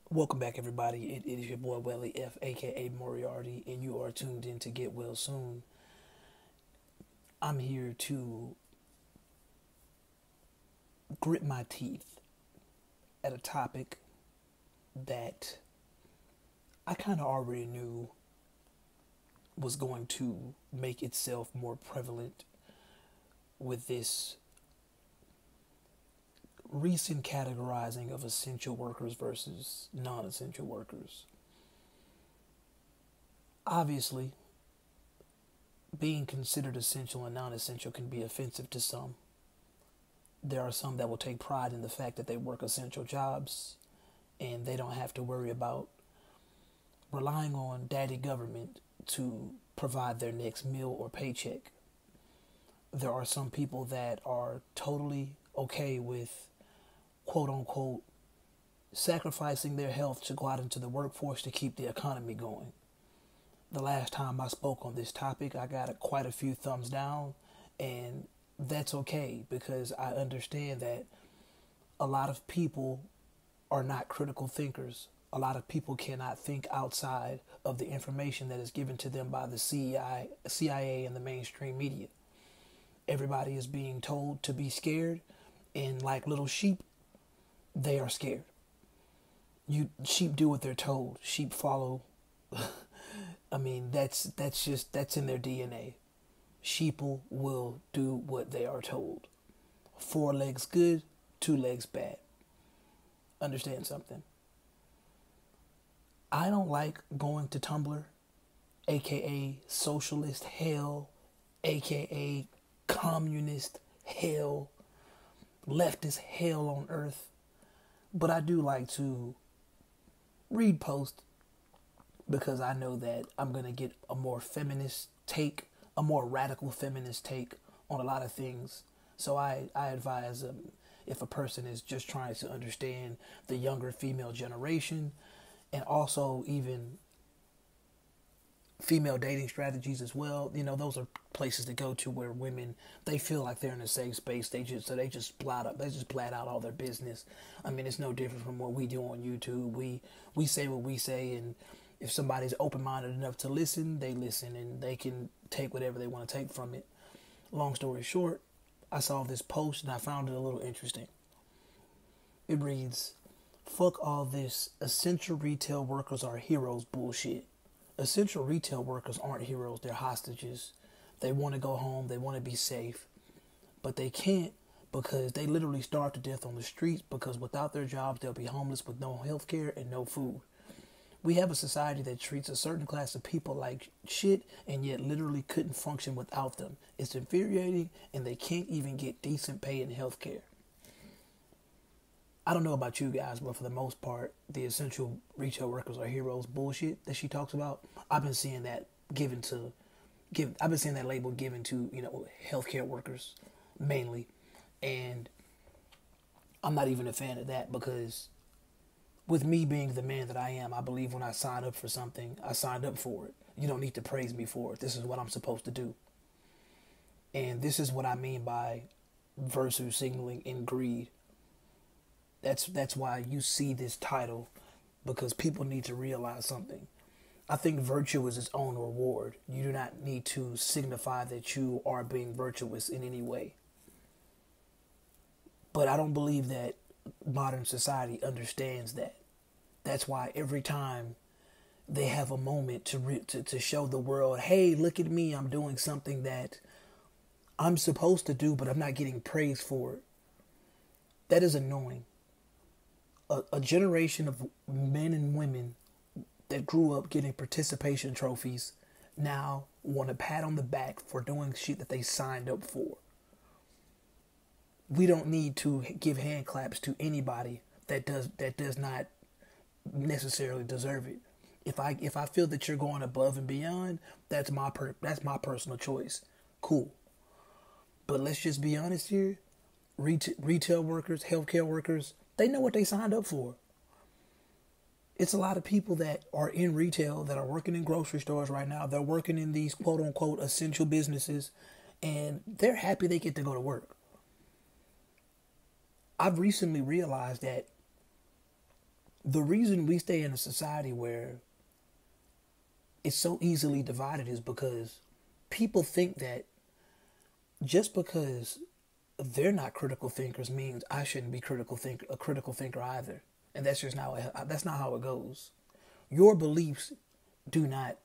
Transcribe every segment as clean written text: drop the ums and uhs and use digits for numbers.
Welcome back, everybody. It is your boy Welly F, aka Moriarty, and you are tuned in to Get Well Soon. I'm here to grit my teeth at a topic that I kind of already knew was going to make itself more prevalent with this recent categorizing of essential workers versus non essential workers. Obviously, being considered essential and non essential can be offensive to some. There are some that will take pride in the fact that they work essential jobs and they don't have to worry about relying on daddy government to provide their next meal or paycheck. There are some people that are totally okay with quote unquote sacrificing their health to go out into the workforce to keep the economy going. The last time I spoke on this topic, I got quite a few thumbs down, and that's okay because I understand that a lot of people are not critical thinkers. A lot of people cannot think outside of the information that is given to them by the CIA and the mainstream media. Everybody is being told to be scared, and like little sheep, they are scared. You sheep do what they're told. Sheep follow. I mean, that's in their DNA. Sheeple will do what they are told. Four legs good, two legs bad. Understand something? I don't like going to Tumblr, aka socialist hell, aka communist hell, leftist hell on earth. But I do like to read posts because I know that I'm going to get a more feminist take, a more radical feminist take on a lot of things. So I advise if a person is just trying to understand the younger female generation and also even female dating strategies as well. You know, those are places to go to where women they feel like they're in a safe space. They just splat out all their business. I mean, it's no different from what we do on YouTube. We say what we say, and if somebody's open minded enough to listen, they listen and they can take whatever they want to take from it. Long story short, I saw this post and I found it a little interesting. It reads, "Fuck all this essential retail workers are heroes bullshit. Essential retail workers aren't heroes, they're hostages. They want to go home, they want to be safe, but they can't because they literally starve to death on the streets because without their jobs, they'll be homeless with no health care and no food. We have a society that treats a certain class of people like shit and yet literally couldn't function without them. It's infuriating and they can't even get decent pay and health care." I don't know about you guys, but for the most part, the essential retail workers are heroes bullshit that she talks about. I've been seeing that given to I've been seeing that label given to, healthcare workers mainly. And I'm not even a fan of that because with me being the man that I am, I believe when I sign up for something, I signed up for it. You don't need to praise me for it. This is what I'm supposed to do. And this is what I mean by virtue signaling and greed. That's why you see this title because people need to realize something. I think virtue is its own reward. You do not need to signify that you are being virtuous in any way. But I don't believe that modern society understands that. That's why every time they have a moment to show the world, hey, look at me, I'm doing something that I'm supposed to do, but I'm not getting praised for it. That is annoying. A generation of men and women that grew up getting participation trophies now want a pat on the back for doing shit that they signed up for. We don't need to give hand claps to anybody that does not necessarily deserve it. If I feel that you're going above and beyond, that's my personal choice. Cool. But let's just be honest here. Retail workers, healthcare workers, they know what they signed up for. It's a lot of people that are in retail that are working in grocery stores right now. They're working in these quote unquote essential businesses and they're happy they get to go to work. I've recently realized that The reason we stay in a society where it's so easily divided is because people think that just because they're not critical thinkers means I shouldn't be a critical thinker either. And that's not how it goes. Your beliefs do not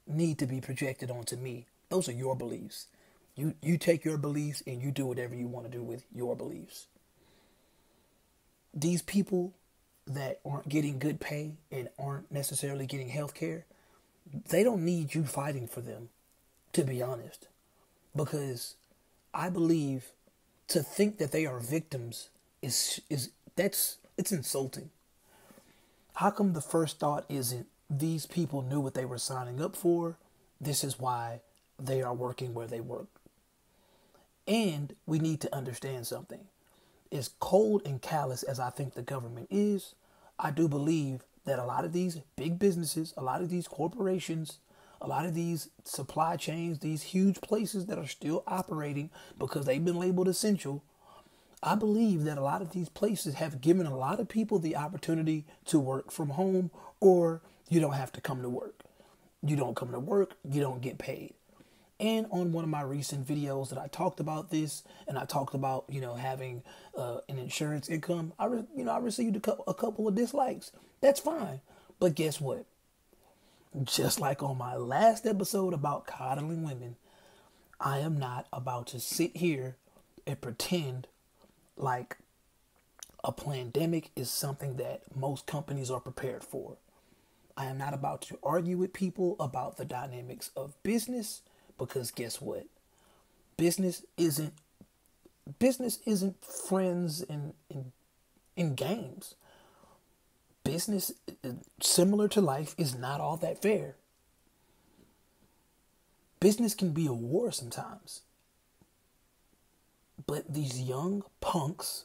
need to be projected onto me. Those are your beliefs. You take your beliefs and you do whatever you want to do with your beliefs. These people that aren't getting good pay and aren't necessarily getting health care, they don't need you fighting for them, to be honest. Because I believe to think that they are victims it's insulting. How come the first thought isn't these people knew what they were signing up for? This is why they are working where they work. And we need to understand something. As cold and callous as I think the government is, I do believe that a lot of these big businesses, a lot of these corporations, a lot of these supply chains, these huge places that are still operating because they've been labeled essential, I believe that a lot of these places have given a lot of people the opportunity to work from home, or you don't have to come to work. You don't come to work, you don't get paid. And on one of my recent videos that I talked about this, and I talked about, having an insurance income, I received a couple of dislikes. That's fine. But guess what? Just like on my last episode about coddling women, I am not about to sit here and pretend like a pandemic is something that most companies are prepared for. I am not about to argue with people about the dynamics of business, because guess what? Business isn't friends in games. Business, similar to life, is not all that fair. Business can be a war sometimes. But these young punks,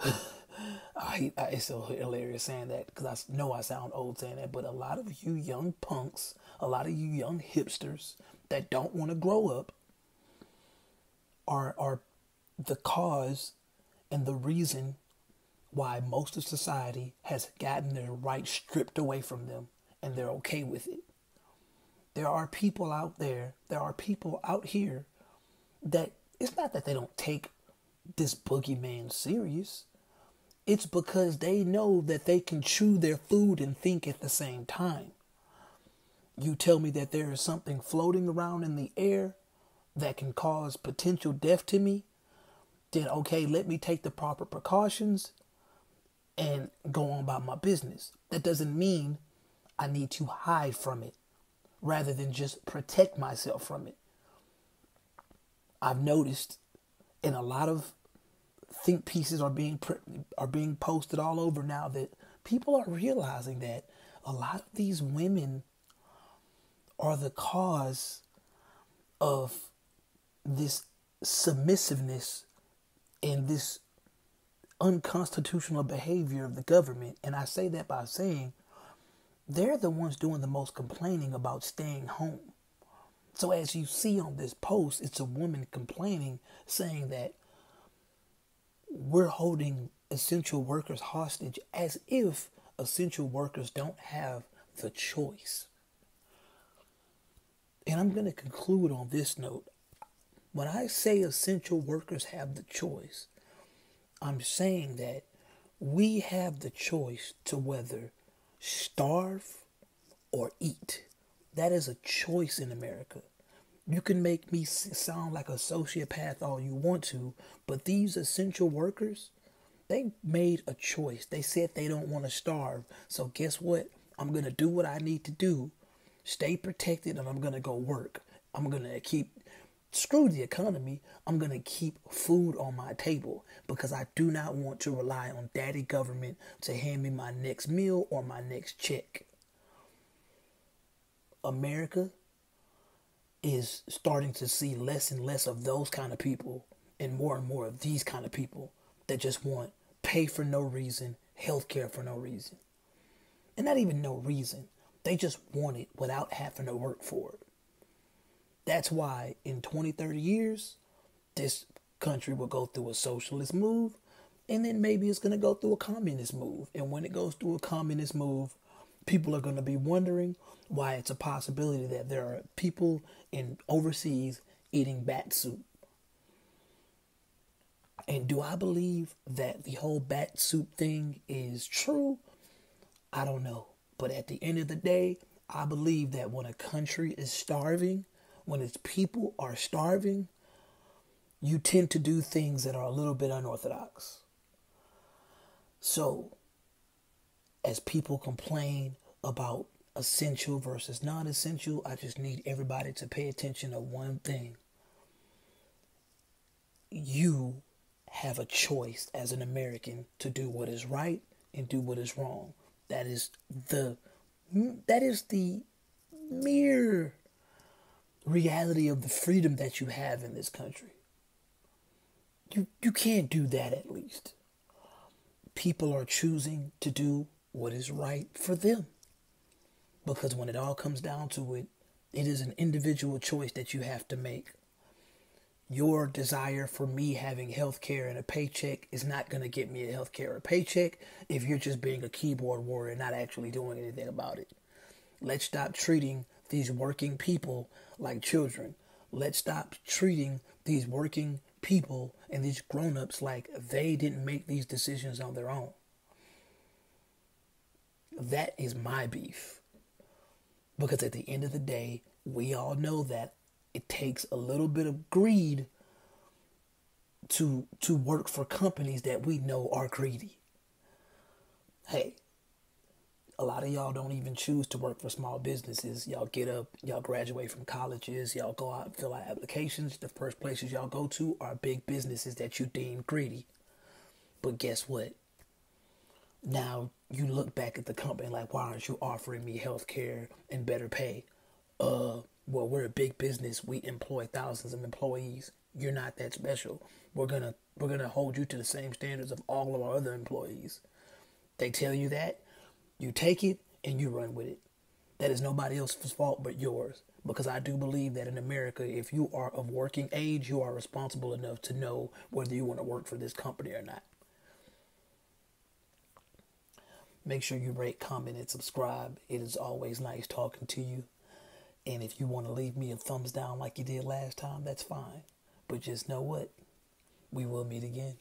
it's so hilarious saying that because I know I sound old saying that, but a lot of you young punks, a lot of you young hipsters that don't want to grow up are the cause and the reason why most of society has gotten their rights stripped away from them, and they're okay with it. There are people out here that it's not that they don't take this boogeyman serious. It's because they know that they can chew their food and think at the same time. You tell me that there is something floating around in the air that can cause potential death to me, then okay, let me take the proper precautions and go on about my business. That doesn't mean I need to hide from it rather than just protect myself from it. I've noticed, and a lot of think pieces are being posted all over now, that people are realizing that a lot of these women are the cause of this submissiveness and this unconstitutional behavior of the government. And I say that by saying they're the ones doing the most complaining about staying home. So as you see on this post, it's a woman complaining, saying that we're holding essential workers hostage, as if essential workers don't have the choice. And I'm going to conclude on this note. When I say essential workers have the choice, I'm saying that we have the choice to whether starve or eat. That is a choice in America. You can make me sound like a sociopath all you want to, but these essential workers, they made a choice. They said they don't want to starve. So guess what? I'm going to do what I need to do, stay protected, and I'm going to go work. I'm going to screw the economy. I'm going to keep food on my table because I do not want to rely on daddy government to hand me my next meal or my next check. America is starting to see less and less of those kind of people and more of these kind of people that just want pay for no reason, health care for no reason. And not even no reason. They just want it without having to work for it. That's why in 20, 30 years, this country will go through a socialist move. And then maybe it's going to go through a communist move. And when it goes through a communist move, people are going to be wondering why it's a possibility that there are people in overseas eating bat soup. And do I believe that the whole bat soup thing is true? I don't know. But at the end of the day, I believe that when a country is starving, when its people are starving, you tend to do things that are a little bit unorthodox. So, as people complain about essential versus non-essential, I just need everybody to pay attention to one thing. You have a choice as an American to do what is right and do what is wrong. That is the mere reality of the freedom that you have in this country. You can't do that, at least. People are choosing to do what is right for them. Because when it all comes down to it, it is an individual choice that you have to make. Your desire for me having health care and a paycheck is not going to get me a health care or a paycheck if you're just being a keyboard warrior and not actually doing anything about it. Let's stop treating these working people like children. Let's stop treating these working people and these grown-ups like they didn't make these decisions on their own. That is my beef. Because at the end of the day, we all know that it takes a little bit of greed to work for companies that we know are greedy. Hey, a lot of y'all don't even choose to work for small businesses. Y'all get up, y'all graduate from colleges, y'all go out and fill out applications. The first places y'all go to are big businesses that you deem greedy. But guess what? Now you look back at the company like, why aren't you offering me health care and better pay? Well, we're a big business. We employ thousands of employees. You're not that special. We're gonna hold you to the same standards of all of our other employees. They tell you that, you take it and you run with it. That is nobody else's fault but yours. Because I do believe that in America, if you are of working age, you are responsible enough to know whether you want to work for this company or not. Make sure you rate, comment, and subscribe. It is always nice talking to you. And if you want to leave me a thumbs down like you did last time, that's fine. But just know what? We will meet again.